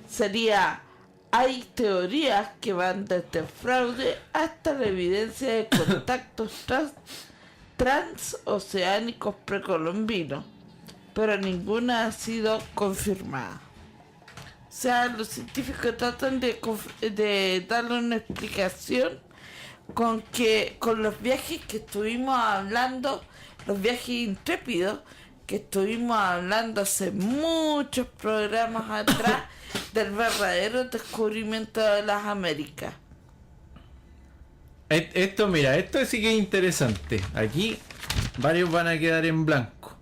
sería, hay teorías que van desde el fraude hasta la evidencia de contactos transoceánicos precolombinos, pero ninguna ha sido confirmada. O sea, los científicos tratan de darle una explicación con los viajes que estuvimos hablando, los viajes intrépidos que estuvimos hablando hace muchos programas atrás del verdadero descubrimiento de las Américas. Esto, mira, esto sí que es interesante. Aquí varios van a quedar en blanco.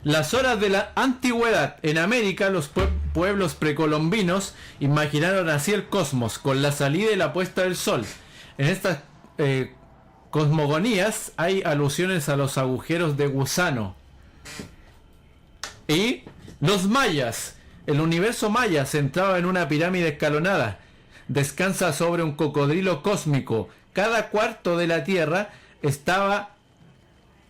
Las horas de la antigüedad. En América, los pueblos precolombinos imaginaron así el cosmos, con la salida y la puesta del sol. En estas cosmogonías hay alusiones a los agujeros de gusano. Y los mayas. El universo maya, centrado en una pirámide escalonada, descansa sobre un cocodrilo cósmico. Cada cuarto de la Tierra estaba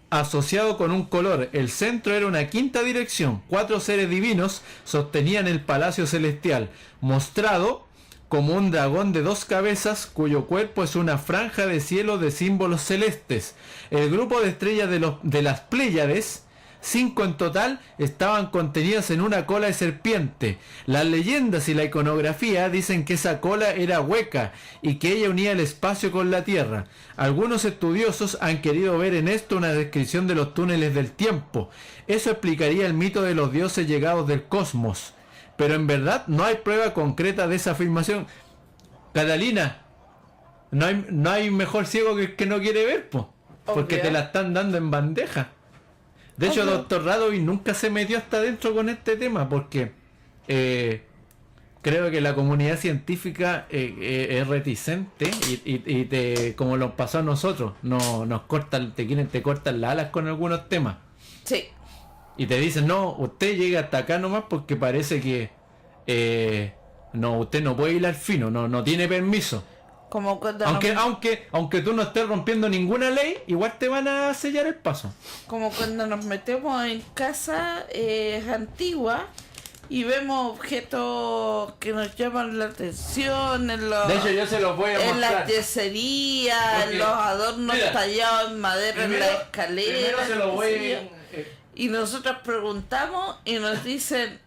asociado con un color. El centro era una quinta dirección. 4 seres divinos sostenían el palacio celestial, mostrado como un dragón de 2 cabezas, cuyo cuerpo es una franja de cielo de símbolos celestes. El grupo de estrellas de las Pléyades, 5 en total, estaban contenidas en una cola de serpiente. Las leyendas y la iconografía dicen que esa cola era hueca y que ella unía el espacio con la tierra. Algunos estudiosos han querido ver en esto una descripción de los túneles del tiempo. Eso explicaría el mito de los dioses llegados del cosmos. Pero en verdad no hay prueba concreta de esa afirmación. Catalina, no hay mejor ciego que el que no quiere ver, po, porque te la están dando en bandeja. De hecho, Dr. Radovi nunca se metió hasta adentro con este tema, porque creo que la comunidad científica es reticente y como nos pasó a nosotros, nos cortan, te cortan las alas con algunos temas. Sí. Y te dicen, no, usted llega hasta acá nomás porque parece que no, usted no puede hilar fino, no tiene permiso. Como cuando aunque tú no estés rompiendo ninguna ley, igual te van a sellar el paso. Como cuando nos metemos en casa antigua y vemos objetos que nos llaman la atención de hecho, yo se los voy a mostrar. En las yeserías, en los adornos tallados en madera en la escalera. Se los voy y nosotros preguntamos y nos dicen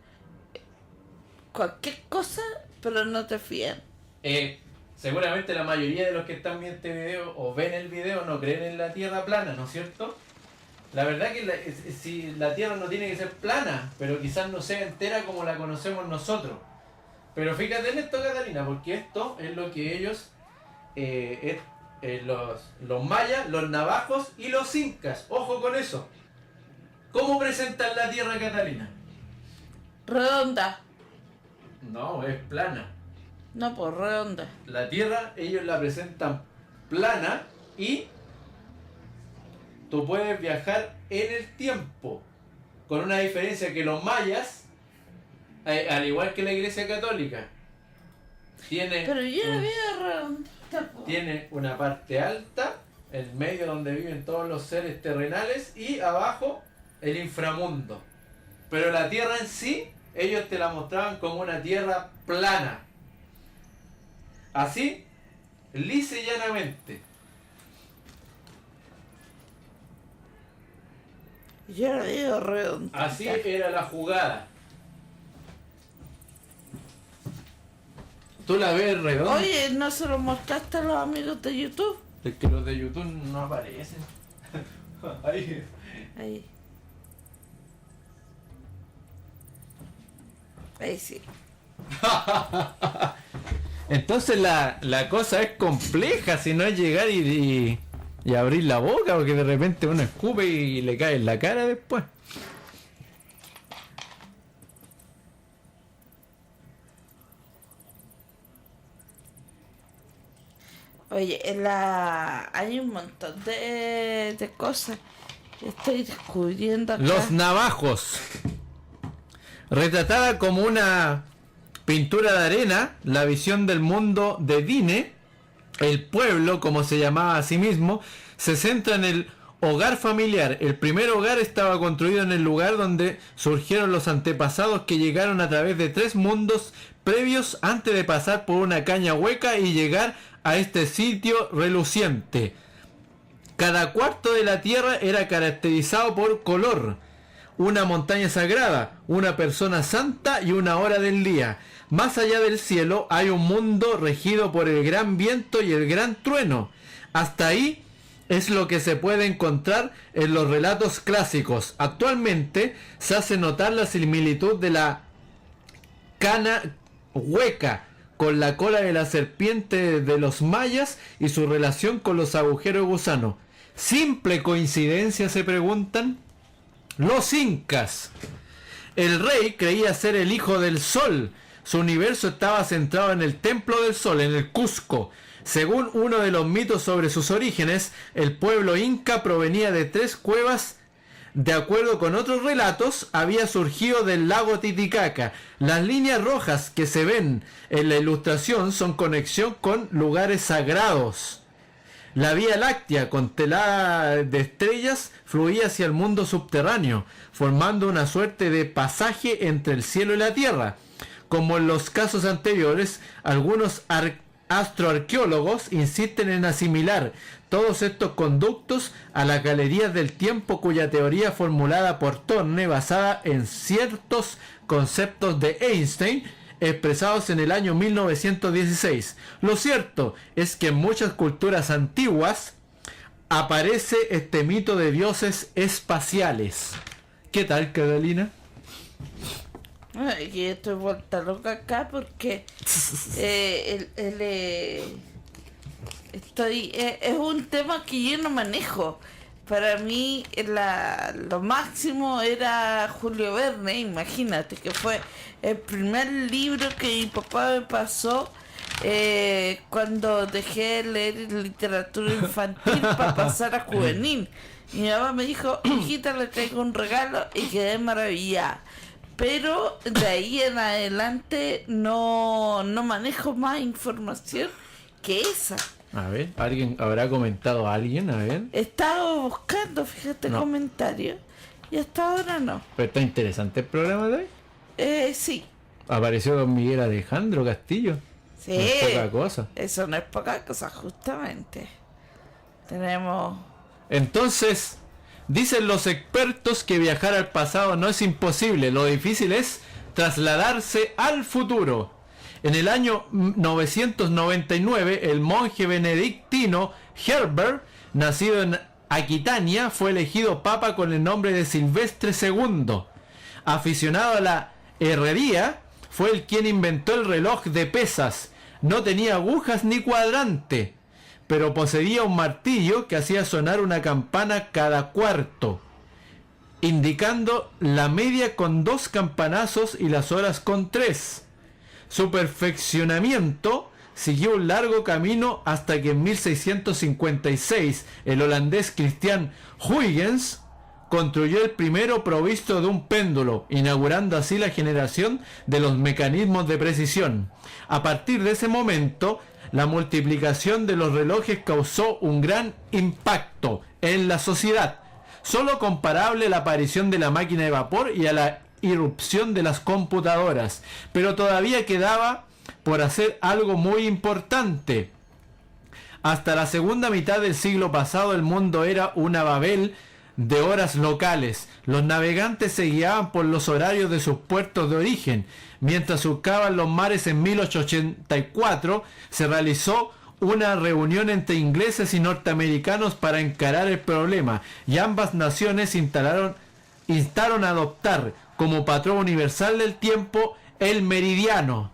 cualquier cosa, pero no te fían. Seguramente la mayoría de los que están viendo este video o ven el video no creen en la Tierra plana, ¿no es cierto? La verdad que si la Tierra no tiene que ser plana, pero quizás no sea entera como la conocemos nosotros. Pero fíjate en esto, Catalina, porque esto es lo que ellos, los mayas, los navajos y los incas, ojo con eso. ¿Cómo presentan la Tierra, Catalina? Redonda. No, es plana. No, pues redonda. La Tierra ellos la presentan plana y tú puedes viajar en el tiempo, con una diferencia que los mayas, al igual que la Iglesia Católica, tiene tiene una parte alta, el medio donde viven todos los seres terrenales y abajo el inframundo. Pero la Tierra en sí, ellos te la mostraban como una Tierra plana. Así, lisa y llanamente. Yo lo digo redonda. Así era la jugada. ¿Tú la ves redonda? Oye, ¿no se lo mostraste a los amigos de YouTube? Es que los de YouTube no aparecen. Ahí. Ahí sí. Entonces la cosa es compleja, si no es llegar y abrir la boca, porque de repente uno escupe y le cae en la cara después. Oye, hay un montón de cosas que estoy descubriendo acá. Los navajos. Retratada como una pintura de arena, la visión del mundo de Dine, el pueblo, como se llamaba a sí mismo, se centra en el Hogar familiar. El primer hogar estaba construido en el lugar donde surgieron los antepasados que llegaron a través de 3 mundos previos antes de pasar por una caña hueca y llegar a este sitio reluciente. Cada cuarto de la tierra era caracterizado por color. Una montaña sagrada, una persona santa y una hora del día. Más allá del cielo hay un mundo regido por el gran viento y el gran trueno. Hasta ahí es lo que se puede encontrar en los relatos clásicos. Actualmente se hace notar la similitud de la cana hueca con la cola de la serpiente de los mayas y su relación con los agujeros de gusano. ¿Simple coincidencia?, se preguntan. Los incas. El rey creía ser el hijo del sol. Su universo estaba centrado en el templo del sol, en el Cusco. Según uno de los mitos sobre sus orígenes, el pueblo inca provenía de 3 cuevas. De acuerdo con otros relatos, había surgido del lago Titicaca. Las líneas rojas que se ven en la ilustración son conexión con lugares sagrados. La Vía Láctea, constelada de estrellas, fluía hacia el mundo subterráneo, formando una suerte de pasaje entre el cielo y la tierra. Como en los casos anteriores, algunos astroarqueólogos insisten en asimilar todos estos conductos a las galerías del tiempo, cuya teoría formulada por Thorne, basada en ciertos conceptos de Einstein, expresados en el año 1916. Lo cierto es que en muchas culturas antiguas aparece este mito de dioses espaciales. ¿Qué tal, Carolina? Ay, yo estoy vuelta loca acá porque es un tema que yo no manejo. Para mí lo máximo era Julio Verne. Imagínate que fue el primer libro que mi papá me pasó cuando dejé de leer literatura infantil para pasar a juvenil. Mi mamá me dijo, hijita, le traigo un regalo, y quedé maravillada. Pero de ahí en adelante no manejo más información que esa. A ver, ¿alguien habrá comentado a alguien? A ver. He estado buscando, fíjate, No. comentarios, y hasta ahora no. Pero está interesante el programa de hoy. Sí. Apareció don Miguel Alejandro Castillo. Sí. No es poca cosa. Eso no es poca cosa, justamente. Tenemos... Entonces, dicen los expertos que viajar al pasado no es imposible. Lo difícil es trasladarse al futuro. En el año 999, el monje benedictino Herbert, nacido en Aquitania, fue elegido papa con el nombre de Silvestre II. Aficionado a la herrería, fue el quien inventó el reloj de pesas. No tenía agujas ni cuadrante, pero poseía un martillo que hacía sonar una campana cada cuarto, indicando la media con 2 campanazos y las horas con 3. Su perfeccionamiento siguió un largo camino hasta que en 1656 el holandés Christian Huygens construyó el primero provisto de un péndulo, inaugurando así la generación de los mecanismos de precisión. A partir de ese momento, la multiplicación de los relojes causó un gran impacto en la sociedad, solo comparable a la aparición de la máquina de vapor y a la irrupción de las computadoras. Pero todavía quedaba por hacer algo muy importante. Hasta la segunda mitad del siglo pasado el mundo era una Babel de horas locales. Los navegantes se guiaban por los horarios de sus puertos de origen. Mientras surcaban los mares en 1884, se realizó una reunión entre ingleses y norteamericanos para encarar el problema, y ambas naciones instaron a adoptar como patrón universal del tiempo el meridiano,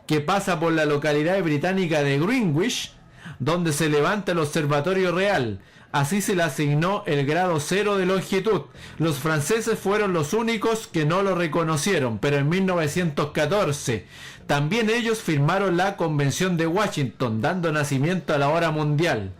que pasa por la localidad británica de Greenwich, donde se levanta el observatorio real. Así se le asignó el grado 0 de longitud. Los franceses fueron los únicos que no lo reconocieron, pero en 1914 también ellos firmaron la Convención de Washington, dando nacimiento a la hora mundial.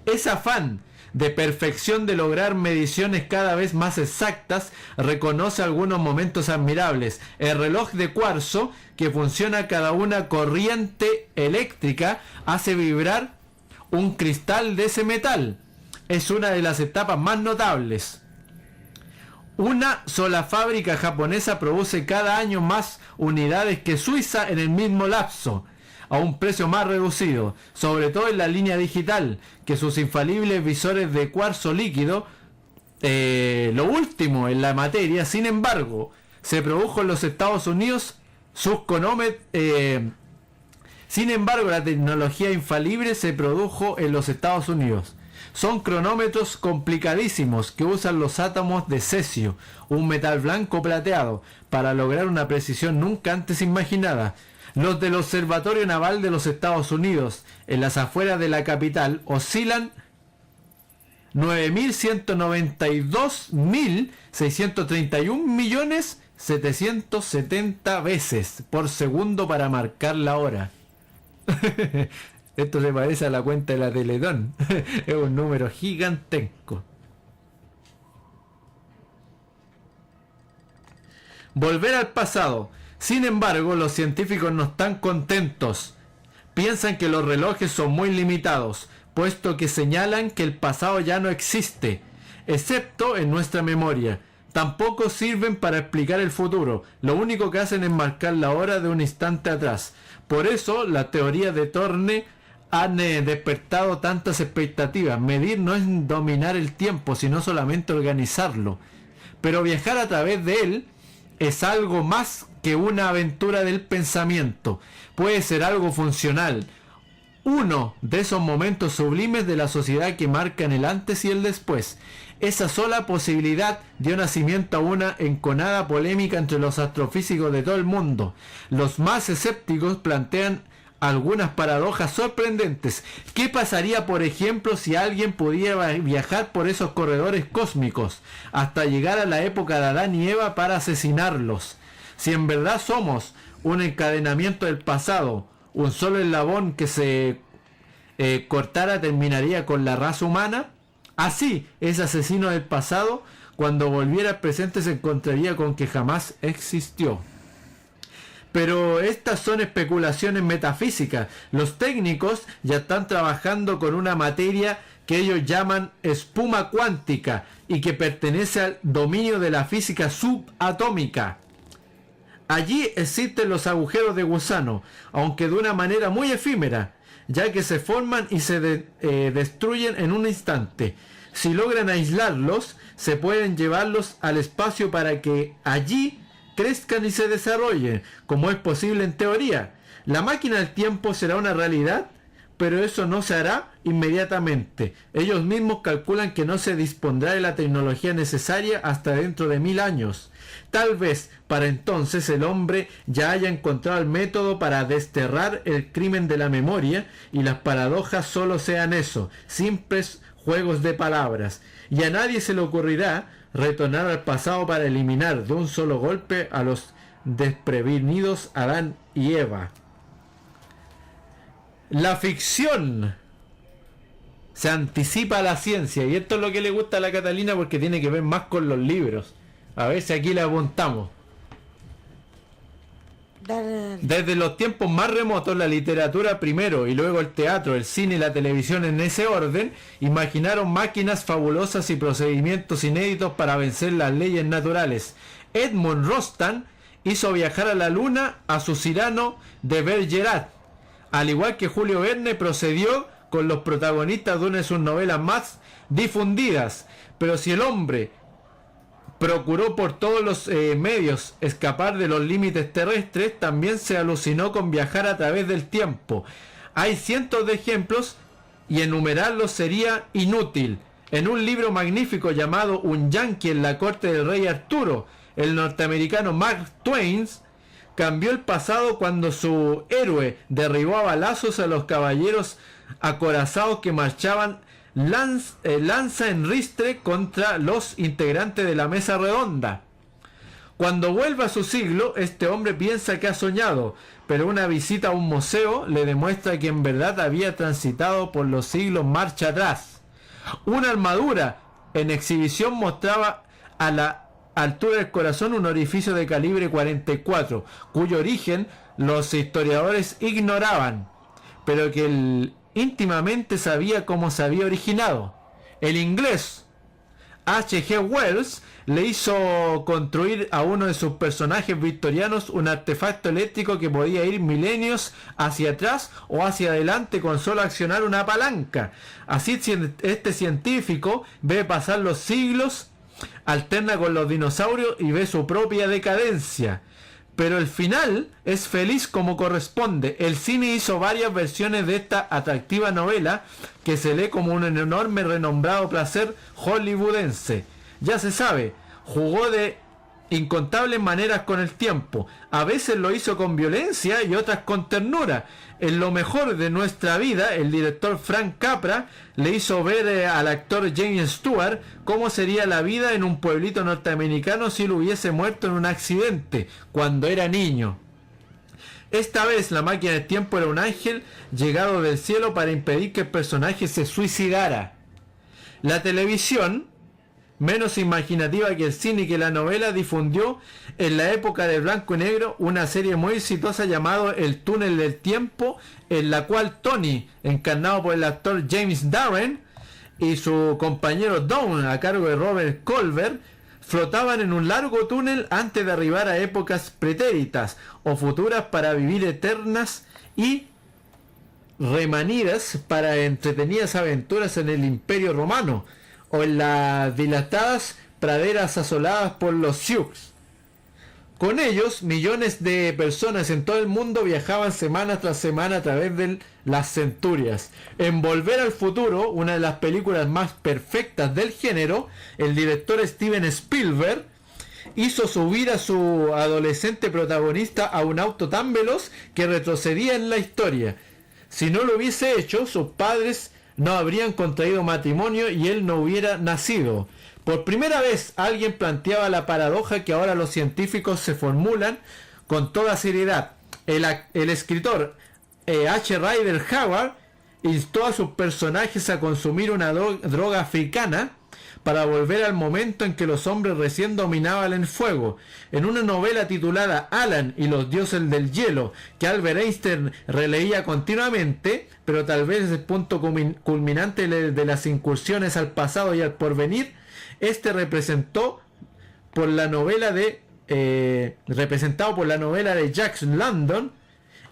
Ese afán de perfección de lograr mediciones cada vez más exactas reconoce algunos momentos admirables. El reloj de cuarzo, que funciona cada una corriente eléctrica, hace vibrar un cristal de ese metal. es una de las etapas más notables. Una sola fábrica japonesa produce cada año más unidades que Suiza en el mismo lapso, a un precio más reducido, sobre todo en la línea digital, que sus infalibles visores de cuarzo líquido. Lo último en la materia, sin embargo, se produjo en los Estados Unidos. Sin embargo, la tecnología infalible se produjo en los Estados Unidos. Son cronómetros complicadísimos que usan los átomos de cesio, un metal blanco plateado, para lograr una precisión nunca antes imaginada. Los del Observatorio Naval de los Estados Unidos, en las afueras de la capital, oscilan 9.192.631.770 veces por segundo para marcar la hora. Esto se parece a la cuenta de la Teletón. Es un número gigantesco. Volver al pasado. Sin embargo, los científicos no están contentos. Piensan que los relojes son muy limitados, puesto que señalan que el pasado ya no existe, excepto en nuestra memoria. Tampoco sirven para explicar el futuro. Lo único que hacen es marcar la hora de un instante atrás. Por eso, la teoría de Thorne han despertado tantas expectativas. Medir no es dominar el tiempo, sino solamente organizarlo. Pero viajar a través de él es algo más que una aventura del pensamiento. Puede ser algo funcional. Uno de esos momentos sublimes de la sociedad que marcan el antes y el después. Esa sola posibilidad dio nacimiento a una enconada polémica entre los astrofísicos de todo el mundo. Los más escépticos plantean algunas paradojas sorprendentes. ¿Qué pasaría, por ejemplo, si alguien pudiera viajar por esos corredores cósmicos hasta llegar a la época de Adán y Eva para asesinarlos? Si en verdad somos un encadenamiento del pasado, un solo eslabón que se cortara terminaría con la raza humana. Así, ese asesino del pasado, cuando volviera al presente, se encontraría con que jamás existió. Pero estas son especulaciones metafísicas. Los técnicos ya están trabajando con una materia que ellos llaman espuma cuántica y que pertenece al dominio de la física subatómica. Allí existen los agujeros de gusano, aunque de una manera muy efímera, ya que se forman y se destruyen en un instante. Si logran aislarlos, se pueden llevarlos al espacio para que allí crezcan y se desarrollen, como es posible en teoría. La máquina del tiempo será una realidad, pero eso no se hará inmediatamente. Ellos mismos calculan que no se dispondrá de la tecnología necesaria hasta dentro de 1000 años. Tal vez para entonces el hombre ya haya encontrado el método para desterrar el crimen de la memoria y las paradojas solo sean eso, simples juegos de palabras. Y a nadie se le ocurrirá retornar al pasado para eliminar de un solo golpe a los desprevenidos Adán y Eva. La ficción se anticipa a la ciencia, y esto es lo que le gusta a la Catalina porque tiene que ver más con los libros. A ver si aquí le apuntamos. Dale. Desde los tiempos más remotos, la literatura primero y luego el teatro, el cine y la televisión en ese orden, imaginaron máquinas fabulosas y procedimientos inéditos para vencer las leyes naturales. Edmond Rostand hizo viajar a la luna a su Cyrano de Bergerac, al igual que Julio Verne procedió con los protagonistas de una de sus novelas más difundidas. Pero si el hombre procuró por todos los medios escapar de los límites terrestres, también se alucinó con viajar a través del tiempo. Hay cientos de ejemplos y enumerarlos sería inútil. En un libro magnífico llamado Un Yankee en la corte del rey Arturo, el norteamericano Mark Twain cambió el pasado cuando su héroe derribó a balazos a los caballeros acorazados que marchaban lanza en ristre contra los integrantes de la mesa redonda. Cuando vuelve a su siglo, este hombre piensa que ha soñado, pero una visita a un museo le demuestra que en verdad había transitado por los siglos marcha atrás. Una armadura en exhibición mostraba a la altura del corazón un orificio de calibre 44, cuyo origen los historiadores ignoraban, pero que íntimamente sabía cómo se había originado. El inglés H.G. Wells le hizo construir a uno de sus personajes victorianos un artefacto eléctrico que podía ir milenios hacia atrás o hacia adelante con solo accionar una palanca. Así este científico ve pasar los siglos, alterna con los dinosaurios y ve su propia decadencia. Pero el final es feliz como corresponde. El cine hizo varias versiones de esta atractiva novela que se lee como un enorme renombrado placer hollywoodense. Ya se sabe, jugó de incontables maneras con el tiempo. A veces lo hizo con violencia y otras con ternura. En Lo mejor de nuestra vida, el director Frank Capra le hizo ver al actor James Stewart cómo sería la vida en un pueblito norteamericano si él hubiese muerto en un accidente cuando era niño. Esta vez la máquina del tiempo era un ángel llegado del cielo para impedir que el personaje se suicidara. La televisión, menos imaginativa que el cine y que la novela, difundió en la época de blanco y negro una serie muy exitosa llamada El túnel del tiempo, en la cual Tony, encarnado por el actor James Darren, y su compañero Dawn, a cargo de Robert Colbert, flotaban en un largo túnel antes de arribar a épocas pretéritas o futuras para vivir eternas y remanidas para entretenidas aventuras en el Imperio Romano o en las dilatadas praderas asoladas por los Sioux. Con ellos, millones de personas en todo el mundo viajaban semana tras semana a través de las centurias. En Volver al Futuro, una de las películas más perfectas del género, el director Steven Spielberg hizo subir a su adolescente protagonista a un auto tan veloz que retrocedía en la historia. Si no lo hubiese hecho, sus padres no habrían contraído matrimonio y él no hubiera nacido. Por primera vez alguien planteaba la paradoja que ahora los científicos se formulan con toda seriedad. El escritor H. Rider Haggard instó a sus personajes a consumir una droga africana para volver al momento en que los hombres recién dominaban el fuego. En una novela titulada Alan y los dioses del hielo, que Albert Einstein releía continuamente, pero tal vez es el punto culminante de las incursiones al pasado y al porvenir, representado por la novela de Jack London,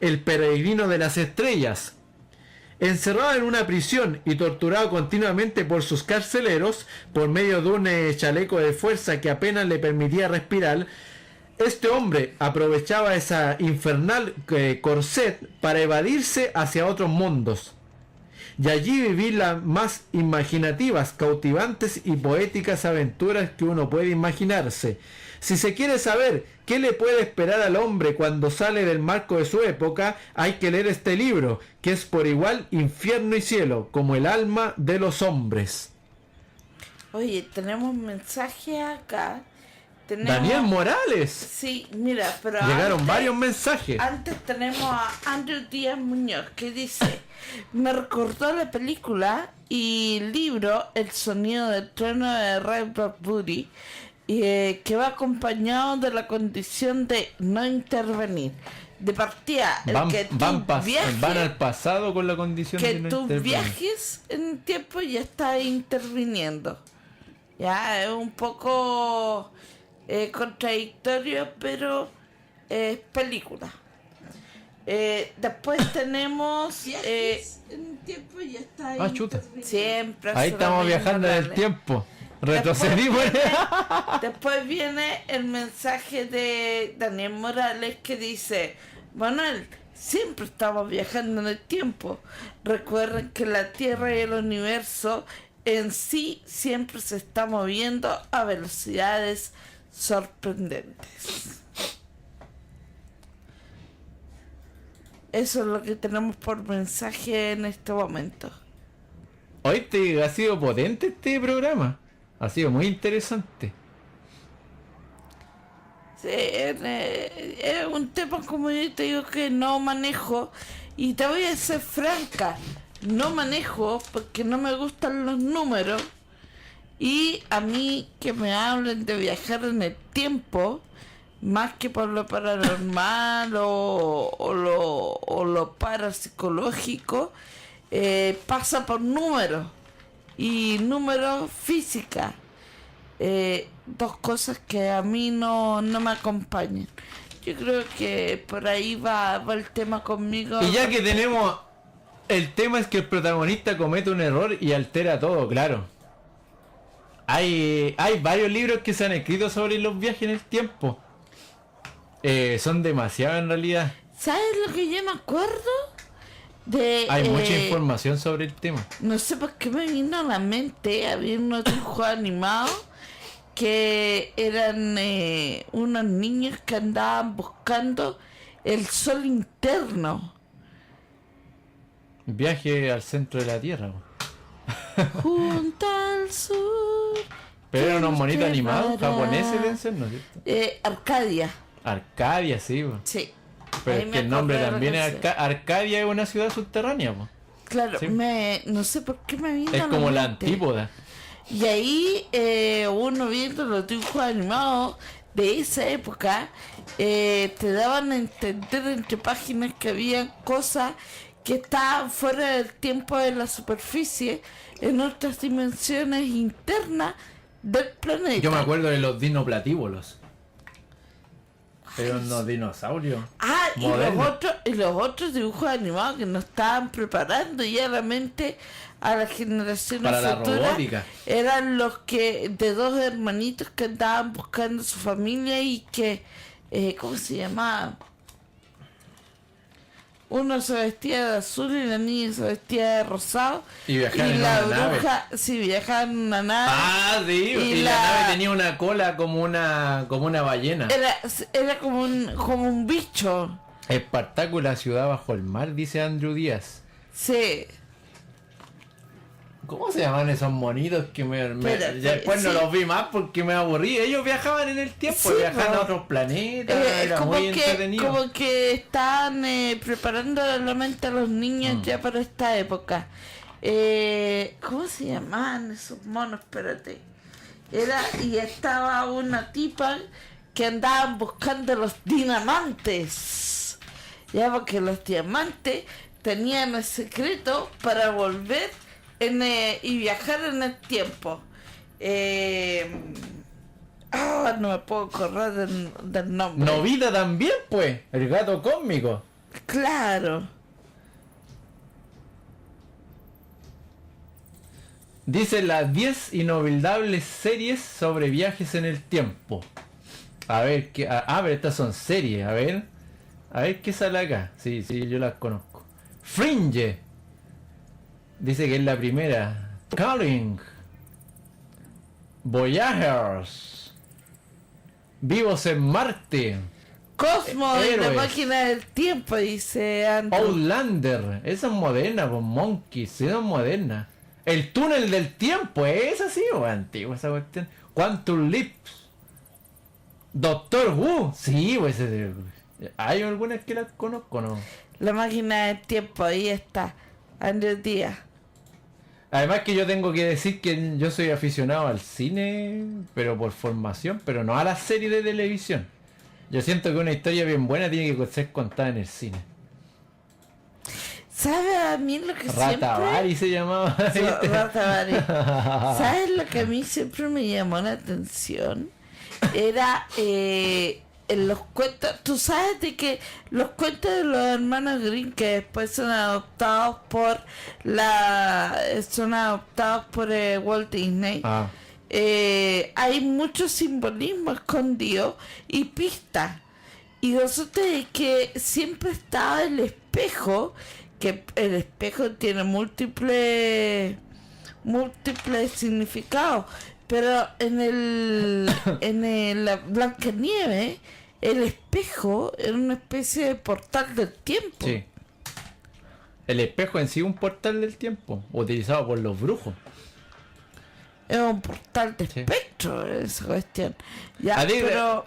El peregrino de las estrellas. Encerrado en una prisión y torturado continuamente por sus carceleros por medio de un chaleco de fuerza que apenas le permitía respirar, este hombre aprovechaba esa infernal corset para evadirse hacia otros mundos y allí vivir las más imaginativas, cautivantes y poéticas aventuras que uno puede imaginarse. Si se quiere saber qué le puede esperar al hombre cuando sale del marco de su época, hay que leer este libro, que es por igual infierno y cielo, como el alma de los hombres. Oye, tenemos un mensaje acá. Daniel Morales. Sí, mira, pero llegaron varios mensajes. Antes tenemos a Andrew Díaz Muñoz que dice: me recordó la película y el libro El sonido del trueno de Ray Bradbury, que va acompañado de la condición de no intervenir. De partida, van al pasado con la condición que de no tú intervenir. Viajes en el tiempo y ya estás interviniendo. Ya es un poco contradictorio, pero es película. Después tenemos en el tiempo y ya está chuta. Siempre ahí estamos viajando en el tiempo. Retrocedimos. Después viene el mensaje de Daniel Morales que dice: Manuel, siempre estamos viajando en el tiempo. Recuerden que la Tierra y el universo en sí siempre se está moviendo a velocidades sorprendentes. Eso es lo que tenemos por mensaje en este momento. Hoy ha sido potente este programa. Ha sido muy interesante. Sí, es un tema, como yo te digo, que no manejo. Y te voy a ser franca, no manejo porque no me gustan los números. Y a mí que me hablen de viajar en el tiempo, más que por lo paranormal o lo parapsicológico, pasa por números. y números, física. Dos cosas que a mí no me acompañan. Yo creo que por ahí va el tema conmigo. Y ya que tenemos... El tema es que el protagonista comete un error y altera todo, claro. Hay varios libros que se han escrito sobre los viajes en el tiempo. Son demasiados en realidad. ¿Sabes lo que yo me acuerdo? Hay mucha información sobre el tema. No sé por qué me vino a la mente, había unos dibujos animados que eran unos niños que andaban buscando el sol interno. Viaje al centro de la Tierra. Junto al sur. Pero eran unos monitos que animados para- japoneses, deben ser, ¿no es cierto? Arcadia. Arcadia, sí. Sí. Pero Ahí es me que el nombre acordé de también la es canción. Arcadia, es una ciudad subterránea, po. Claro, Sí. no sé por qué me vino Es a como la mente. antípoda. Y ahí uno viendo los dibujos animados de esa época, te daban a entender entre páginas que había cosas que estaban fuera del tiempo de la superficie, en otras dimensiones internas del planeta. Yo me acuerdo de los dinoplatíbulos. Eran unos dinosaurios. modernos. Y los otros dibujos animados que nos estaban preparando ya realmente a las generaciones Para la futuras robótica. eran los que de dos hermanitos que andaban buscando su familia y que ¿cómo se llamaba? Uno se vestía de azul y la niña se vestía de rosado Y viajaban en la una nave. bruja sí viajaba en una nave. Ah, sí. Y la nave tenía una cola como una ballena. Era como un bicho. Espartaco y la ciudad bajo el mar, dice Andrew Díaz. Sí. ¿Cómo se llaman esos monitos que Pero, ya después no sí. los vi más porque me aburrí? Ellos viajaban en el tiempo, Sí, viajaban po. a otros planetas, era como muy entretenido. como que están preparando la mente a los niños ya para esta época. ¿Cómo se llamaban esos monos? Espérate. Y estaba una tipa que andaban buscando los diamantes. Ya, porque los diamantes tenían el secreto para volver y viajar en el tiempo. No me puedo acordar del nombre. Novita también, pues, el gato cósmico. Claro. Dice las 10 inolvidables series sobre viajes en el tiempo. A ver, pero estas son series, a ver. A ver qué sale acá. Sí, yo las conozco. Fringe. Dice que es la primera. Calling. Voyagers. Vivos en Marte. Cosmo y la Héroes. máquina del tiempo, dice Andrew. Outlander. Esa es moderna, pues Monkeys. Sí, es moderna. El túnel del tiempo. ¿Es así o es antigua esa cuestión? Quantum Leaps. Doctor Who. Sí, pues hay algunas que las conozco, ¿no? La máquina del tiempo, ahí está. Andrew Díaz. Además que yo tengo que decir que yo soy aficionado al cine, pero por formación, pero no a las series de televisión. Yo siento que una historia bien buena tiene que ser contada en el cine. ¿Sabes a mí lo que Ratavari se llamaba. ¿viste? Ratavari. ¿Sabes lo que a mí siempre me llamó la atención? Era en los cuentos. Tú sabes de que los cuentos de los hermanos Grimm, que después son adoptados por Walt Disney. Ah, Hay mucho simbolismo escondido y pistas. Y resulta de que siempre estaba el espejo, que el espejo tiene múltiples significados. Pero en la Blancanieves, el espejo era una especie de portal del tiempo. sí. El espejo en sí es un portal del tiempo, utilizado por los brujos. Es un portal de Sí. espectro esa cuestión. Ya, A ti, pero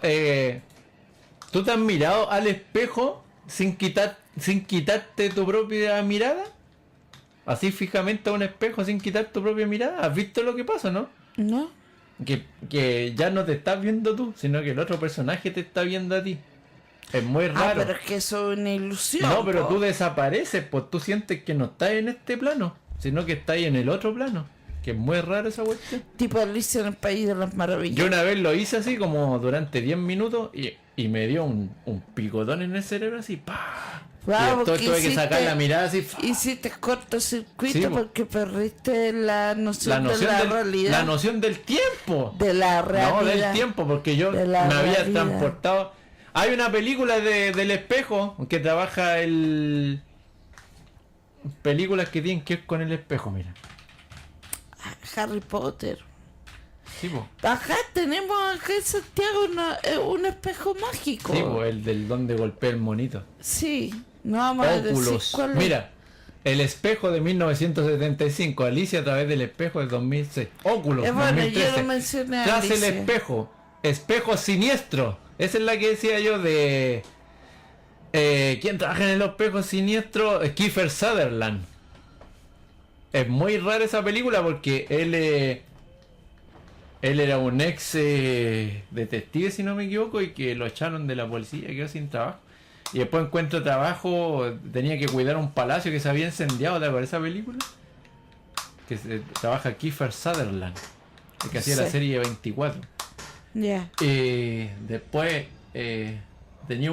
¿tú te has mirado al espejo sin quitarte tu propia mirada? Así fijamente a un espejo sin quitar tu propia mirada. ¿Has visto lo que pasa, no? no. Que ya no te estás viendo tú, sino que el otro personaje te está viendo a ti. Es muy raro. Pero es que eso es una ilusión. No, pero po. tú desapareces, pues tú sientes que no estás en este plano, sino que estás en el otro plano. Que es muy raro esa cuestión. Tipo Alicia en el País de las Maravillas. Yo una vez lo hice así como durante 10 minutos y me dio un picotón en el cerebro así, ¡pah! Wow, y después tuve que sacar la mirada así. Hiciste cortocircuito Sí, porque perdiste la noción de la realidad. La noción del tiempo. De la realidad. No, del tiempo, porque yo me había realidad. transportado. Hay una película del espejo que trabaja películas que tienen que ver con el espejo, mira. Harry Potter. Sí, po. Acá tenemos acá en Santiago un espejo mágico. Sí, po, el del donde golpea el monito. Sí, no vamos a decir Óculos. cuál es. Mira, El espejo de 1975, Alicia a través del espejo de 2006. Óculos, Bueno, 2013. yo lo mencioné a Tras el Alicia. espejo, espejo siniestro. Esa es la que decía yo de... ¿quién trabaja en el espejo siniestro? Kiefer Sutherland. Es muy rara esa película porque él era un ex detective, si no me equivoco, y que lo echaron de la policía, quedó sin trabajo. Y después encuentra trabajo, tenía que cuidar un palacio que se había incendiado. ¿Te acuerdas de esa película? Trabaja Kiefer Sutherland, el que hacía la Sí. serie 24. Ya. Después tenía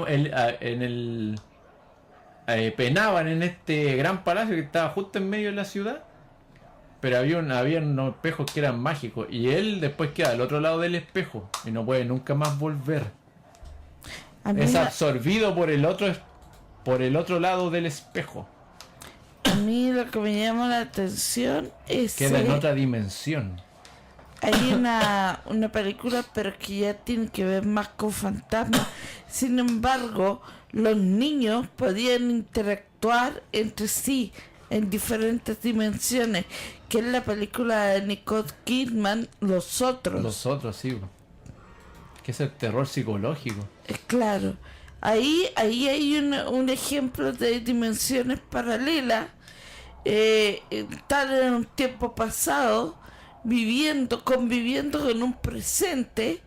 penaban en este gran palacio que estaba justo en medio de la ciudad, pero había unos espejos que eran mágicos y él después queda al otro lado del espejo y no puede nunca más volver. A mí, Es absorbido por el otro lado del espejo. a mí lo que me llama la atención es Queda en otra dimensión. hay una película, pero que ya tiene que ver más con fantasmas. Sin embargo, los niños podían interactuar entre sí en diferentes dimensiones, que es la película de Nicole Kidman, Los Otros. Los otros, sí. Que es el terror psicológico. Claro, ahí hay un ejemplo de dimensiones paralelas, estar en un tiempo pasado, conviviendo con un presente,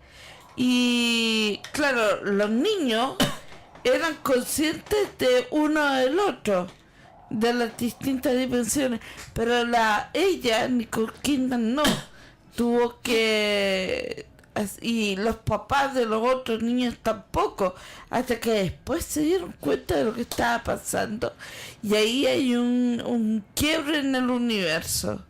y claro, los niños eran conscientes de uno del otro, de las distintas dimensiones, pero ella, Nicole Kidman, no, tuvo que... Y los papás de los otros niños tampoco, hasta que después se dieron cuenta de lo que estaba pasando, y ahí hay un quiebre en el universo.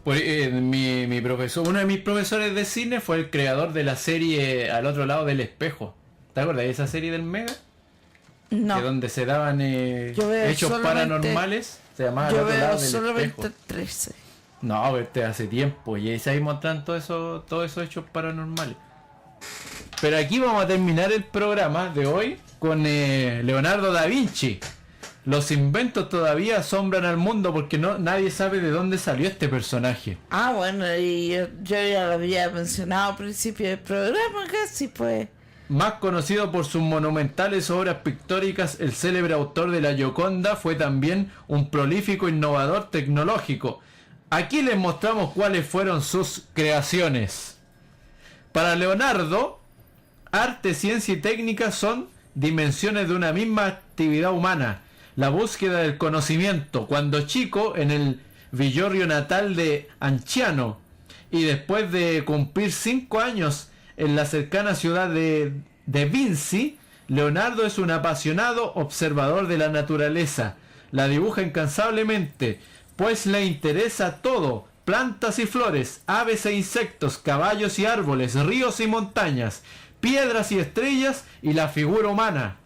Pues, mi profesor, uno de mis profesores de cine fue el creador de la serie Al otro lado del espejo. ¿Te acuerdas de esa serie del Mega? No, Que donde se daban Yo veo hechos solamente- paranormales. Se llamaba Al yo otro veo lado del solamente espejo. 13. No, este hace tiempo. Y ahí mostraron todos esos hechos paranormales. Pero aquí vamos a terminar el programa de hoy con Leonardo da Vinci. Los inventos todavía asombran al mundo porque nadie sabe de dónde salió este personaje. Ah, bueno, y yo ya lo había mencionado al principio del programa casi, pues. Más conocido por sus monumentales obras pictóricas, el célebre autor de la Gioconda fue también un prolífico innovador tecnológico. Aquí les mostramos cuáles fueron sus creaciones. Para Leonardo, arte, ciencia y técnica son dimensiones de una misma actividad humana. La búsqueda del conocimiento, cuando chico, en el villorrio natal de Anciano, y después de cumplir 5 años en la cercana ciudad de Vinci, Leonardo es un apasionado observador de la naturaleza. La dibuja incansablemente, pues le interesa todo: plantas y flores, aves e insectos, caballos y árboles, ríos y montañas, piedras y estrellas y la figura humana.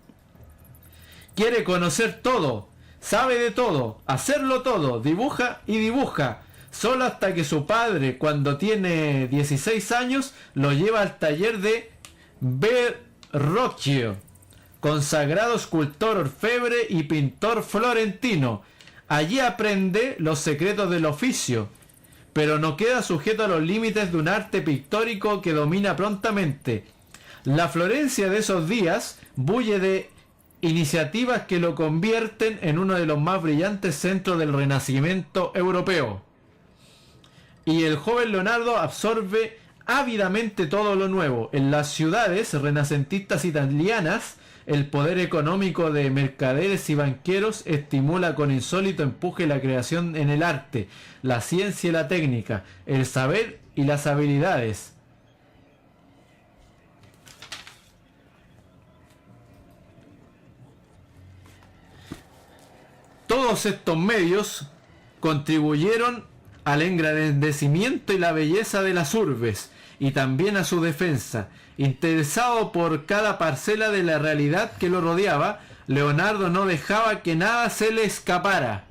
Quiere conocer todo, sabe de todo, hacerlo todo, dibuja y dibuja. Solo hasta que su padre, cuando tiene 16 años, lo lleva al taller de Verrocchio, consagrado escultor orfebre y pintor florentino. Allí aprende los secretos del oficio, pero no queda sujeto a los límites de un arte pictórico que domina prontamente. La Florencia de esos días bulle de iniciativas que lo convierten en uno de los más brillantes centros del Renacimiento europeo. Y el joven Leonardo absorbe ávidamente todo lo nuevo. En las ciudades renacentistas italianas el poder económico de mercaderes y banqueros estimula con insólito empuje la creación en el arte, la ciencia y la técnica, el saber y las habilidades. Todos estos medios contribuyeron al engrandecimiento y la belleza de las urbes, y también a su defensa. Interesado por cada parcela de la realidad que lo rodeaba, Leonardo no dejaba que nada se le escapara.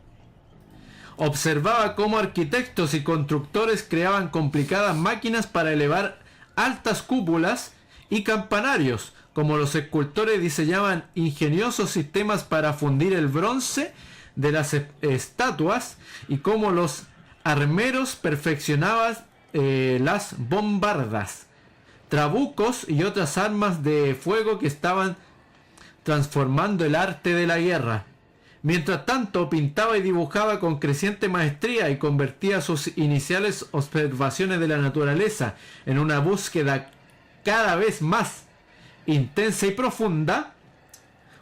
Observaba cómo arquitectos y constructores creaban complicadas máquinas para elevar altas cúpulas y campanarios, como los escultores diseñaban ingeniosos sistemas para fundir el bronce de las estatuas, y cómo los armeros perfeccionaban las bombardas, trabucos y otras armas de fuego que estaban transformando el arte de la guerra. Mientras tanto, pintaba y dibujaba con creciente maestría y convertía sus iniciales observaciones de la naturaleza en una búsqueda cada vez más intensa y profunda.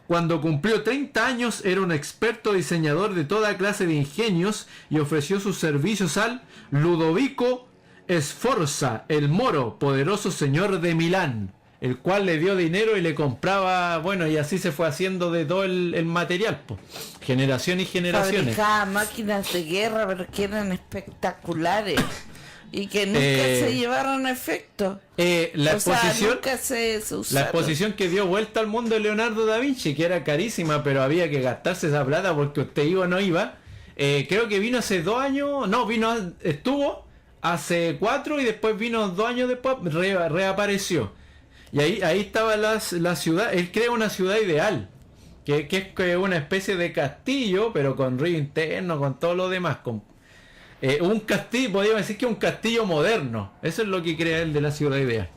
Cuando cumplió 30 años era un experto diseñador de toda clase de ingenios y ofreció sus servicios al Ludovico Sforza, el moro, poderoso señor de Milán, el cual le dio dinero y le compraba, bueno, y así se fue haciendo de todo el material, po. Generación y generaciones. Fabricaba máquinas de guerra, pero que eran espectaculares y que nunca se llevaron a efecto. La exposición, nunca se usaron. la exposición que dio vuelta al mundo de Leonardo da Vinci, que era carísima, pero había que gastarse esa plata porque usted iba o no iba. Creo que vino hace 2 años, no, estuvo hace 4 y después vino 2 años después, reapareció. Y ahí estaba la ciudad. Él crea una ciudad ideal, que es una especie de castillo, pero con río interno, con todo lo demás, con un castillo, podríamos decir que un castillo moderno. Eso es lo que crea él de la ciudad ideal.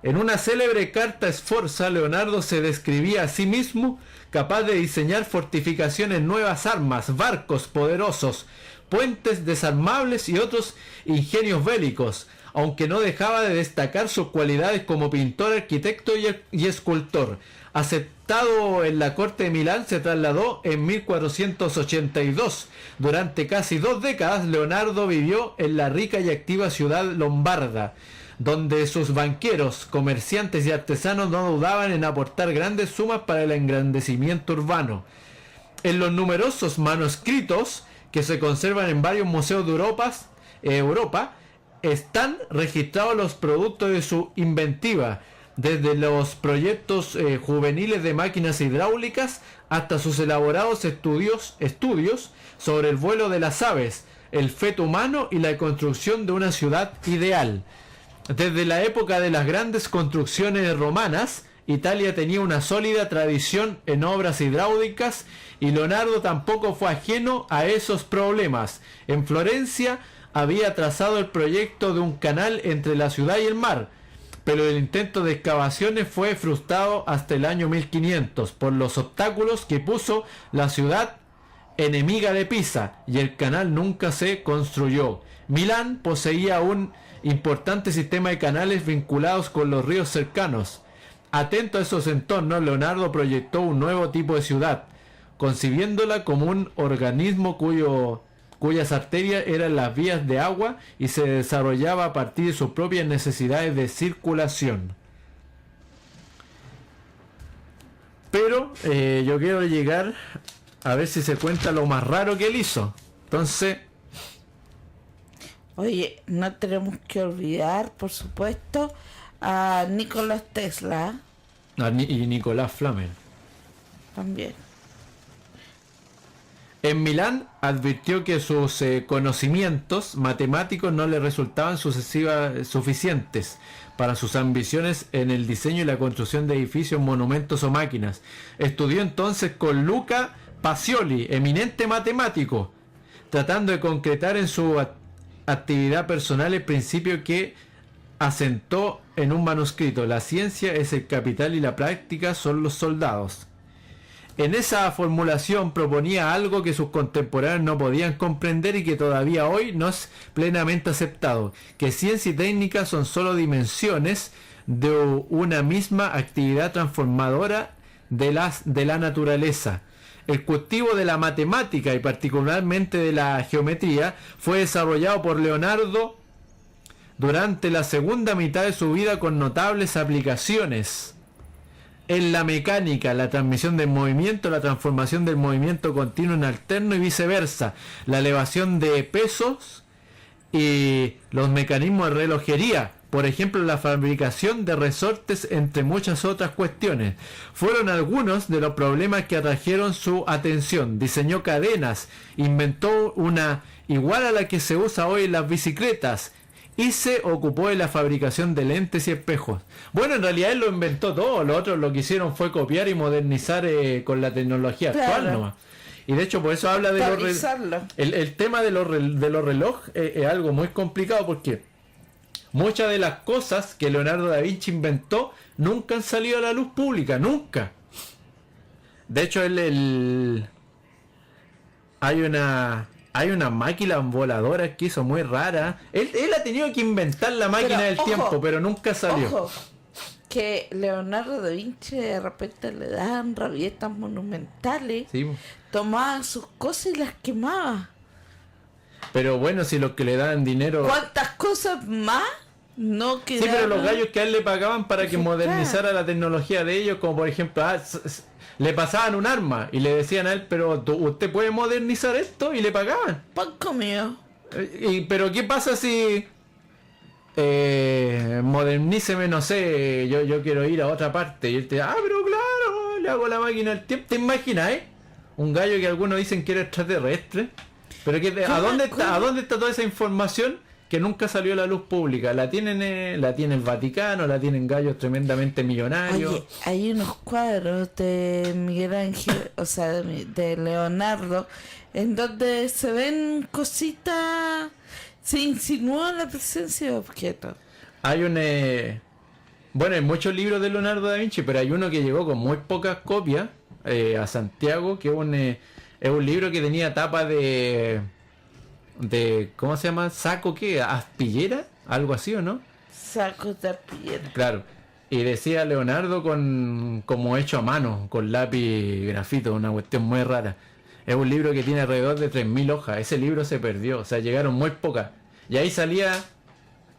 En una célebre carta Sforza, Leonardo se describía a sí mismo capaz de diseñar fortificaciones, nuevas armas, barcos poderosos, puentes desarmables y otros ingenios bélicos, aunque no dejaba de destacar sus cualidades como pintor, arquitecto y escultor. Aceptado en la corte de Milán, se trasladó en 1482. Durante casi 2 décadas, Leonardo vivió en la rica y activa ciudad lombarda, donde sus banqueros, comerciantes y artesanos no dudaban en aportar grandes sumas para el engrandecimiento urbano. En los numerosos manuscritos que se conservan en varios museos de Europa, están registrados los productos de su inventiva, desde los proyectos juveniles de máquinas hidráulicas hasta sus elaborados estudios sobre el vuelo de las aves, el feto humano y la construcción de una ciudad ideal. Desde la época de las grandes construcciones romanas, Italia tenía una sólida tradición en obras hidráulicas y Leonardo tampoco fue ajeno a esos problemas. En Florencia había trazado el proyecto de un canal entre la ciudad y el mar, pero el intento de excavaciones fue frustrado hasta el año 1500 por los obstáculos que puso la ciudad enemiga de Pisa, y el canal nunca se construyó. Milán poseía un importante sistema de canales vinculados con los ríos cercanos. Atento a esos entornos, Leonardo proyectó un nuevo tipo de ciudad, concibiéndola como un organismo cuyas arterias eran las vías de agua y se desarrollaba a partir de sus propias necesidades de circulación. Pero yo quiero llegar a ver si se cuenta lo más raro que él hizo. Entonces, oye, no tenemos que olvidar, por supuesto, a Nicolás Tesla y Nicolás Flamel. también. En Milán advirtió que sus conocimientos matemáticos no le resultaban suficientes para sus ambiciones en el diseño y la construcción de edificios, monumentos o máquinas. Estudió entonces con Luca Pacioli, eminente matemático, tratando de concretar en su actividad personal el principio que asentó en un manuscrito: la ciencia es el capital y la práctica son los soldados. En esa formulación proponía algo que sus contemporáneos no podían comprender y que todavía hoy no es plenamente aceptado: que ciencia y técnica son solo dimensiones de una misma actividad transformadora de la naturaleza. El cultivo de la matemática y particularmente de la geometría fue desarrollado por Leonardo durante la segunda mitad de su vida con notables aplicaciones en la mecánica, la transmisión del movimiento, la transformación del movimiento continuo en alterno y viceversa, la elevación de pesos y los mecanismos de relojería, por ejemplo la fabricación de resortes, entre muchas otras cuestiones. Fueron algunos de los problemas que atrajeron su atención. Diseñó cadenas, inventó una igual a la que se usa hoy en las bicicletas, y se ocupó de la fabricación de lentes y espejos. Bueno, en realidad él lo inventó todo, los otros lo que hicieron fue copiar y modernizar con la tecnología actual nomás. Y de hecho por eso habla de el tema de los relojes es algo muy complicado, porque muchas de las cosas que Leonardo da Vinci inventó nunca han salido a la luz pública, nunca. De hecho hay una máquina voladora que hizo muy rara. Él ha tenido que inventar la máquina del tiempo, pero nunca salió. Ojo, que Leonardo da Vinci de repente le daban rabietas monumentales, Sí. tomaba sus cosas y las quemaba. Pero bueno, si los que le daban dinero... ¿Cuántas cosas más no quedaron? Sí, pero los gallos que a él le pagaban para que modernizara la tecnología de ellos, como por ejemplo, le pasaban un arma y le decían a él, pero usted puede modernizar esto, y le pagaban. Pan comido. Pero ¿qué pasa si moderníceme, no sé, yo quiero ir a otra parte? Y él te dice, pero claro, le hago la máquina del tiempo. ¿Te imaginas, un gallo que algunos dicen que era extraterrestre? Pero ¿a dónde está toda esa información que nunca salió a la luz pública? La tiene el Vaticano, la tienen gallos tremendamente millonarios. Oye, hay unos cuadros de Miguel Ángel, o sea, de Leonardo, en donde se ven cositas, se insinúa la presencia de objetos. Hay hay muchos libros de Leonardo da Vinci, pero hay uno que llegó con muy pocas copias a Santiago, que es un libro que tenía tapa de ¿cómo se llama? ¿Saco qué? ¿Aspillera? Algo así, ¿o no? Sacos de arpillera. Claro. Y decía Leonardo como hecho a mano, con lápiz grafito, una cuestión muy rara. Es un libro que tiene alrededor de 3.000 hojas. Ese libro se perdió, o sea, llegaron muy pocas. Y ahí salía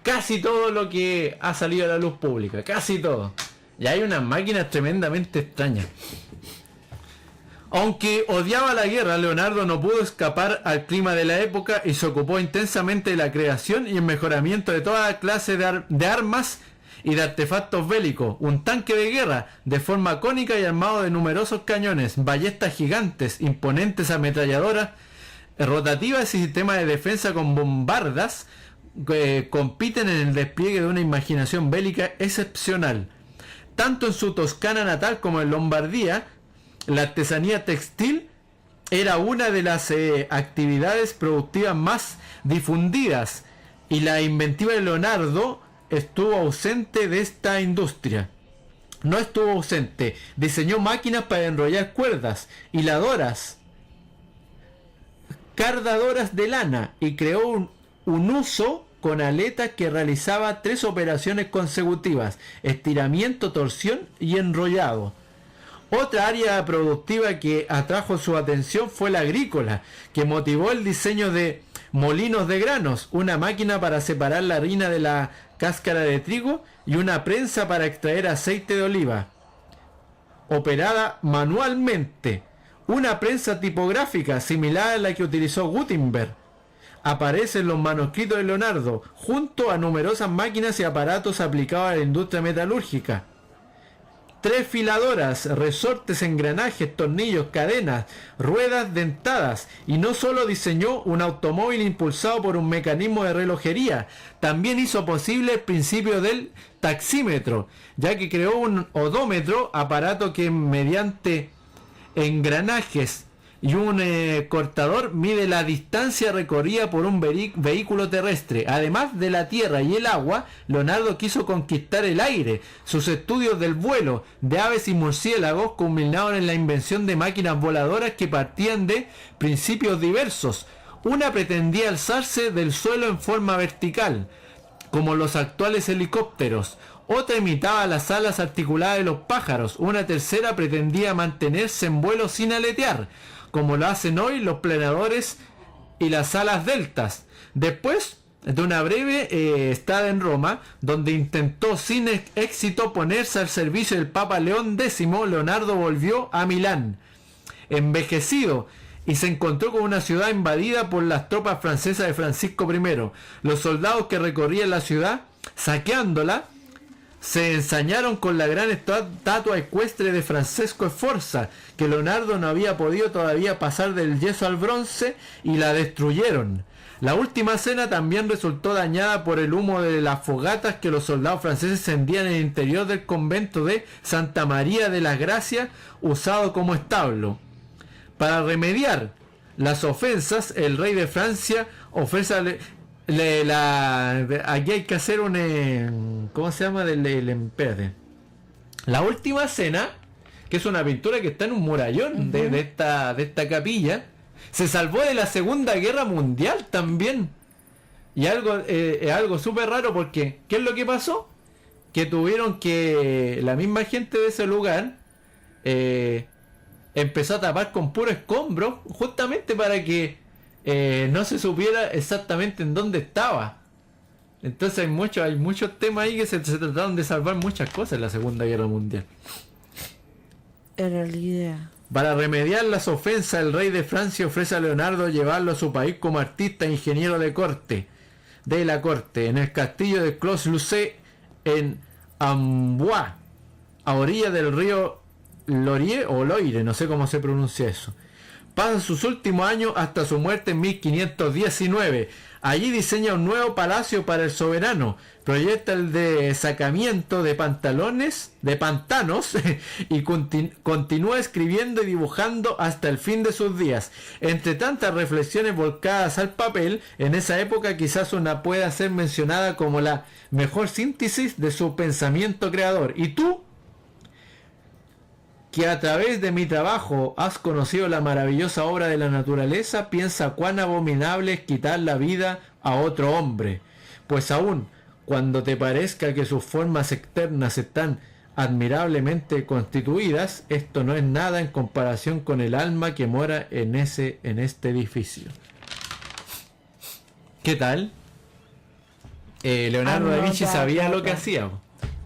casi todo lo que ha salido a la luz pública, casi todo. Y hay unas máquinas tremendamente extrañas. Aunque odiaba la guerra, Leonardo no pudo escapar al clima de la época y se ocupó intensamente de la creación y el mejoramiento de toda clase de armas y de artefactos bélicos. Un tanque de guerra de forma cónica y armado de numerosos cañones, ballestas gigantes, imponentes ametralladoras rotativas y sistemas de defensa con bombardas compiten en el despliegue de una imaginación bélica excepcional. Tanto en su Toscana natal como en Lombardía, la artesanía textil era una de las actividades productivas más difundidas, y la inventiva de Leonardo estuvo ausente de esta industria. No estuvo ausente. Diseñó máquinas para enrollar cuerdas, hiladoras, cardadoras de lana, y creó un uso con aletas que realizaba 3 operaciones consecutivas: estiramiento, torsión y enrollado. Otra área productiva que atrajo su atención fue la agrícola, que motivó el diseño de molinos de granos, una máquina para separar la harina de la cáscara de trigo y una prensa para extraer aceite de oliva, operada manualmente. Una prensa tipográfica similar a la que utilizó Gutenberg aparece en los manuscritos de Leonardo, junto a numerosas máquinas y aparatos aplicados a la industria metalúrgica. 3 filadoras, resortes, engranajes, tornillos, cadenas, ruedas dentadas, y no solo diseñó un automóvil impulsado por un mecanismo de relojería, también hizo posible el principio del taxímetro, ya que creó un odómetro, aparato que mediante engranajes y un cortador mide la distancia recorrida por un vehículo terrestre. Además de la tierra y el agua, Leonardo quiso conquistar el aire. Sus estudios del vuelo de aves y murciélagos culminaron en la invención de máquinas voladoras que partían de principios diversos. Una pretendía alzarse del suelo en forma vertical, como los actuales helicópteros. Otra imitaba las alas articuladas de los pájaros. Una tercera pretendía mantenerse en vuelo sin aletear, como lo hacen hoy los planeadores y las alas deltas. Después de una breve estada en Roma, donde intentó sin éxito ponerse al servicio del Papa León X, Leonardo volvió a Milán, envejecido, y se encontró con una ciudad invadida por las tropas francesas de Francisco I. Los soldados que recorrían la ciudad, saqueándola, se ensañaron con la gran estatua ecuestre de Francesco Sforza, que Leonardo no había podido todavía pasar del yeso al bronce, y la destruyeron. La última cena también resultó dañada por el humo de las fogatas que los soldados franceses encendían en el interior del convento de Santa María de las Gracias, usado como establo. Para remediar las ofensas, el rey de Francia ofrece aquí hay que hacer un ¿cómo se llama? Espérate. La última cena, que es una pintura que está en un murallón de esta capilla, se salvó de la Segunda Guerra Mundial también. Y algo súper raro, porque ¿qué es lo que pasó? Que tuvieron que la misma gente de ese lugar empezó a tapar con puro escombro, justamente para que no se supiera exactamente en dónde estaba. Entonces hay muchos temas ahí que se trataron de salvar muchas cosas en la Segunda Guerra Mundial. Era la idea. Para remediar las ofensas, el rey de Francia ofrece a Leonardo llevarlo a su país como artista e ingeniero de la corte, en el castillo de Clos-Lucé, en Amboise, a orilla del río Loire o Loire, no sé cómo se pronuncia eso. Pasa sus últimos años hasta su muerte en 1519. Allí diseña un nuevo palacio para el soberano, proyecta el desacamiento de pantanos y continúa escribiendo y dibujando hasta el fin de sus días. Entre tantas reflexiones volcadas al papel, en esa época quizás una pueda ser mencionada como la mejor síntesis de su pensamiento creador. ¿Y tú, que a través de mi trabajo has conocido la maravillosa obra de la naturaleza, piensa cuán abominable es quitar la vida a otro hombre? Pues aún cuando te parezca que sus formas externas están admirablemente constituidas, esto no es nada en comparación con el alma que mora en este edificio. ¿Qué tal? Leonardo da Vinci sabía lo que hacía.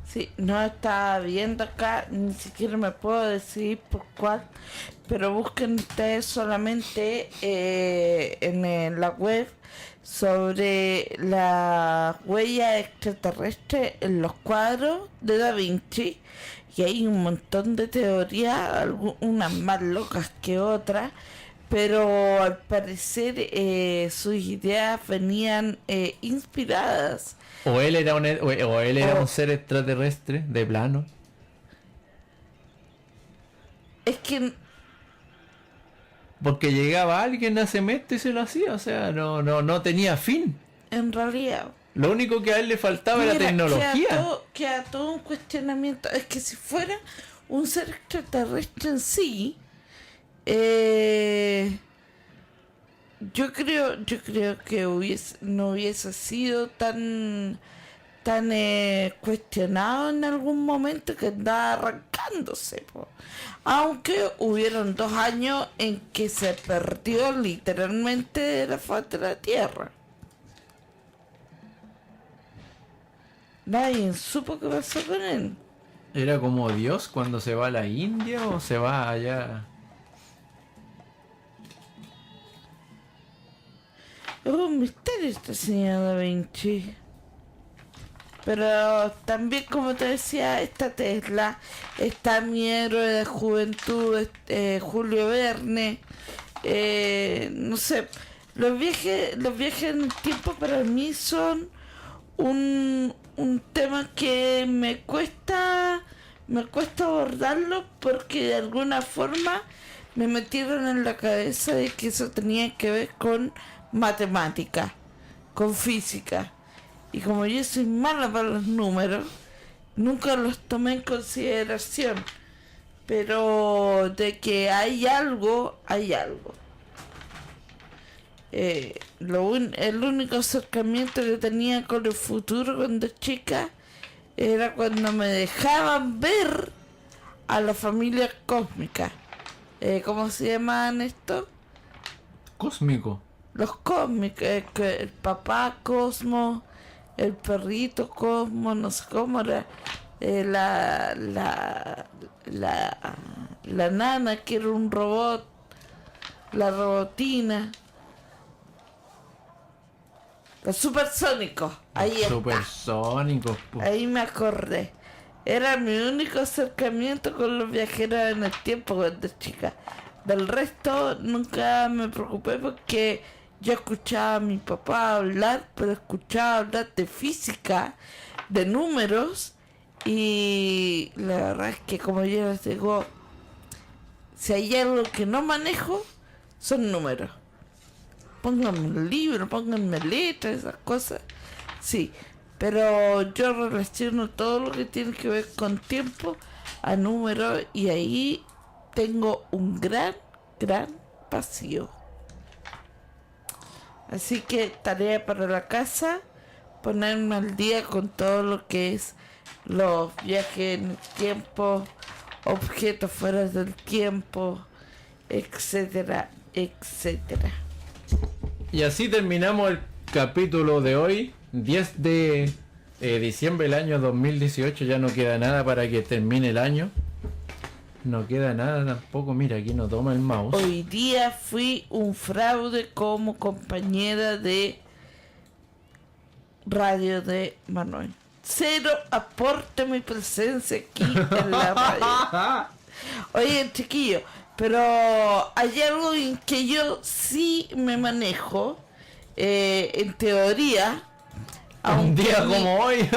Sí, no estaba viendo acá, ni siquiera me puedo decidir por cuál, pero busquen ustedes solamente en la web sobre la huella extraterrestre en los cuadros de Da Vinci, y hay un montón de teorías, unas más locas que otras, pero al parecer sus ideas venían inspiradas. O él era un ser extraterrestre de plano. Es que porque llegaba alguien a Cemento y se lo hacía, o sea, no tenía fin. En realidad, lo único que a él le faltaba era tecnología. Queda todo un cuestionamiento. Es que si fuera un ser extraterrestre en sí, yo creo que no hubiese sido tan cuestionado en algún momento, que andaba arrancándose, po. Aunque hubieron 2 años en que se perdió literalmente de la faz de la Tierra. Nadie supo qué pasó con él. ¿Era como Dios cuando se va a la India o se va allá? Es un misterio este señor Da Vinci. Pero también, como te decía, está Tesla, está mi héroe de juventud, Julio Verne, no sé, los viajes en el tiempo para mí son un tema que me cuesta abordarlo, porque de alguna forma me metieron en la cabeza de que eso tenía que ver con matemática, con física. Y como yo soy mala para los números, nunca los tomé en consideración. Pero de que hay algo, hay algo. El único acercamiento que tenía con el futuro cuando chica era cuando me dejaban ver a la familia cósmica. ¿Cómo se llaman estos? Cósmico. Los cósmicos, el papá Cosmo, el perrito Cosmo, no sé cómo era, la nana que era un robot, la robotina, los supersónicos, ahí está. Supersónicos, po. Ahí me acordé. Era mi único acercamiento con los viajeros en el tiempo cuando chica. Del resto nunca me preocupé porque yo escuchaba a mi papá hablar, pero escuchaba hablar de física, de números, y la verdad es que, como yo les digo, si hay algo que no manejo, son números. Pónganme un libro, pónganme letras, esas cosas. Sí, pero yo relaciono todo lo que tiene que ver con tiempo a números, y ahí tengo un gran vacío. Así que tarea para la casa, ponerme al día con todo lo que es los viajes en el tiempo, objetos fuera del tiempo, etcétera, etcétera. Y así terminamos el capítulo de hoy, 10 de diciembre del año 2018. Ya no queda nada para que termine el año. No queda nada tampoco. Mira, aquí no toma el mouse. Hoy día fui un fraude como compañera de radio de Manuel. Cero aporte mi presencia aquí en la radio. Oye, chiquillo, pero hay algo en que yo sí me manejo, en teoría. Un día como hoy.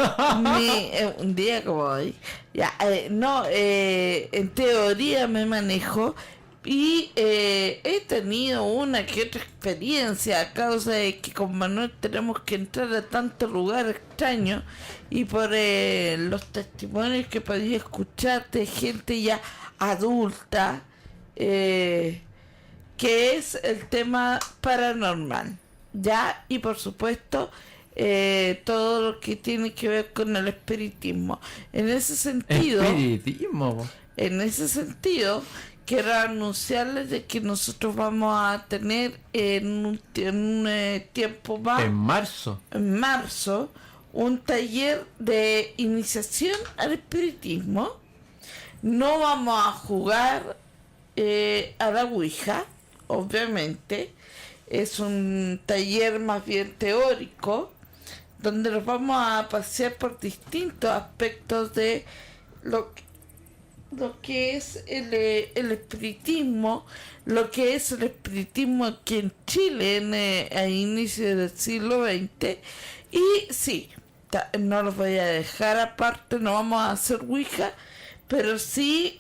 Un día como hoy. Ya, en teoría me manejo, y he tenido una que otra experiencia a causa de que con Manuel tenemos que entrar a tantos lugares extraños, y por los testimonios que podía escuchar de gente ya adulta, que es el tema paranormal, ya, y por supuesto todo lo que tiene que ver con el espiritismo. En ese sentido, Espiritismo. en ese sentido, quiero anunciarles de que nosotros vamos a tener en un tiempo más, en marzo, un taller de iniciación al espiritismo. No vamos a jugar a la Ouija, obviamente. Es un taller más bien teórico, donde nos vamos a pasear por distintos aspectos de lo que es el espiritismo, lo que es el espiritismo aquí en Chile a inicios del siglo XX. Y sí, no los voy a dejar aparte, no vamos a hacer Ouija, pero sí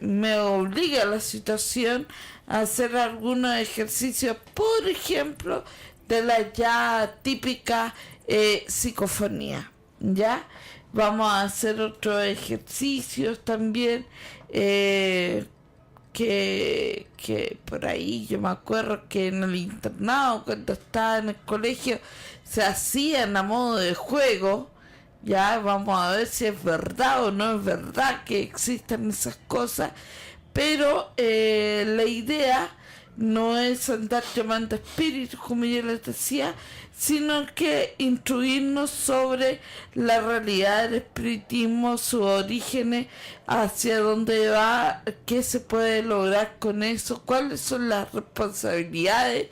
me obliga la situación a hacer algunos ejercicios, por ejemplo, de la ya típica psicofonía, ¿ya? Vamos a hacer otros ejercicios también, que por ahí yo me acuerdo que en el internado, cuando estaba en el colegio, se hacían a modo de juego. Ya vamos a ver si es verdad o no es verdad que existan esas cosas, pero la idea no es andar llamando espíritus, como yo les decía, sino que instruirnos sobre la realidad del espiritismo, sus orígenes, hacia dónde va, qué se puede lograr con eso, cuáles son las responsabilidades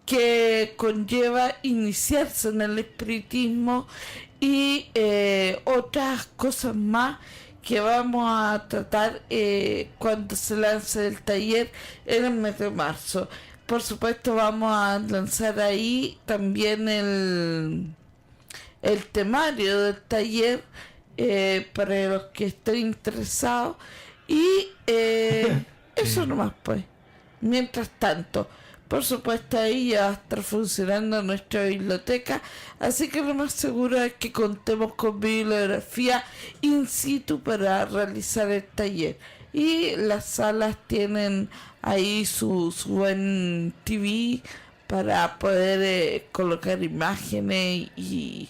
que conlleva iniciarse en el espiritismo, y otras cosas más que vamos a tratar cuando se lance el taller en el mes de marzo. Por supuesto vamos a lanzar ahí también el temario del taller, para los que estén interesados, y eso nomás, pues. Mientras tanto, por supuesto, ahí ya va a estar funcionando nuestra biblioteca, así que lo más seguro es que contemos con bibliografía in situ para realizar el taller. Y las salas tienen ahí su buen TV para poder colocar imágenes, y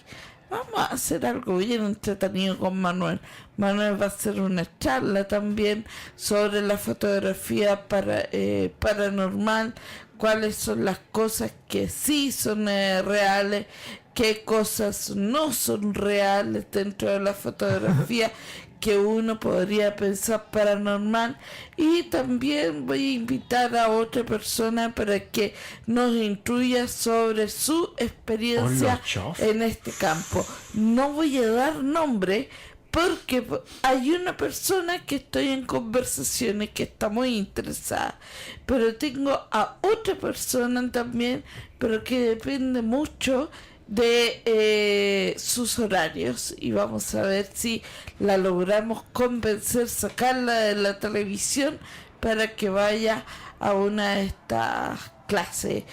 vamos a hacer algo bien entretenido con Manuel. Manuel va a hacer una charla también sobre la fotografía paranormal, cuáles son las cosas que sí son reales, qué cosas no son reales dentro de la fotografía que uno podría pensar paranormal. Y también voy a invitar a otra persona para que nos instruya sobre su experiencia en este campo. No voy a dar nombre porque hay una persona que estoy en conversaciones que está muy interesada, pero tengo a otra persona también, pero que depende mucho de sus horarios, y vamos a ver si la logramos convencer, sacarla de la televisión para que vaya a una de estas clases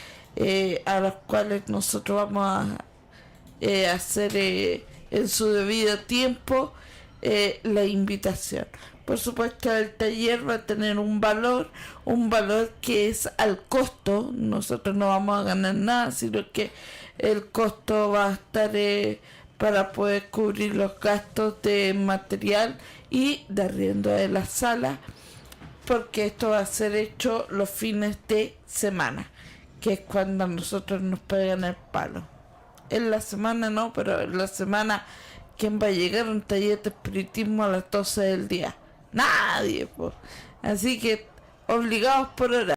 a las cuales nosotros vamos a hacer en su debido tiempo la invitación. Por supuesto, el taller va a tener un valor que es al costo. Nosotros no vamos a ganar nada, sino que el costo va a estar para poder cubrir los gastos de material y de arriendo de la sala, porque esto va a ser hecho los fines de semana, que es cuando a nosotros nos pegan el palo. En la semana no, pero en la semana, ¿quién va a llegar a un taller de espiritismo a las 12 del día? Nadie, pues. Así que obligados por hora.